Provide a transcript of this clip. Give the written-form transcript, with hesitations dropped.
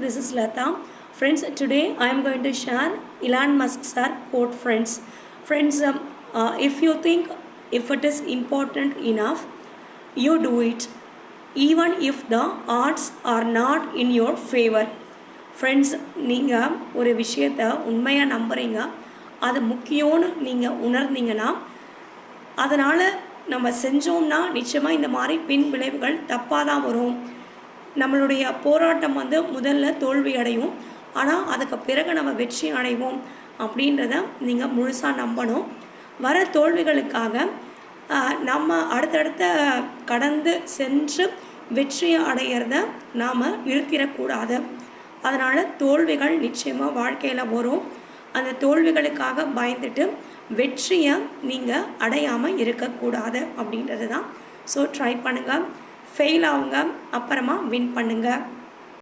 this is Lata. Friends, today I am going to share Elon Musk sir quote, friends. Friends, if you think if it is important enough, you do it, even if the odds are not in your favor. Friends, நீங்கள் ஒரு விஷயத்தை உண்மையாக நம்புகிறீங்க, அது முக்கியம்னு நீங்கள் உணர்ந்தீங்கன்னா, அதனால் நம்ம செஞ்சோம்னா நிச்சயமாக இந்த மாதிரி பின் விளைவுகள் தப்பாக தான் வரும். நம்மளுடைய போராட்டம் முதல்ல தோல்வி அடையும், ஆனால் அதுக்கு பிறகு நம்ம வெற்றி அடைவோம் அப்படின்றத நீங்கள் முழுசாக நம்பணும். வர தோல்விகளுக்காக நம்ம அடுத்தடுத்த கடந்து சென்று வெற்றியை அடையிறத நாம் நிறுத்திடக்கூடாது. அதனால் தோல்விகள் நிச்சயமாக வாழ்க்கையில் வரும். அந்த தோல்விகளுக்காக பயந்துட்டு வெற்றியை நீங்கள் அடையாமல் இருக்கக்கூடாது அப்படின்றது தான். ஸோ ட்ரை பண்ணுங்கள், ஃபெயில் ஆகுங்க, அப்புறமா வின் பண்ணுங்கள்.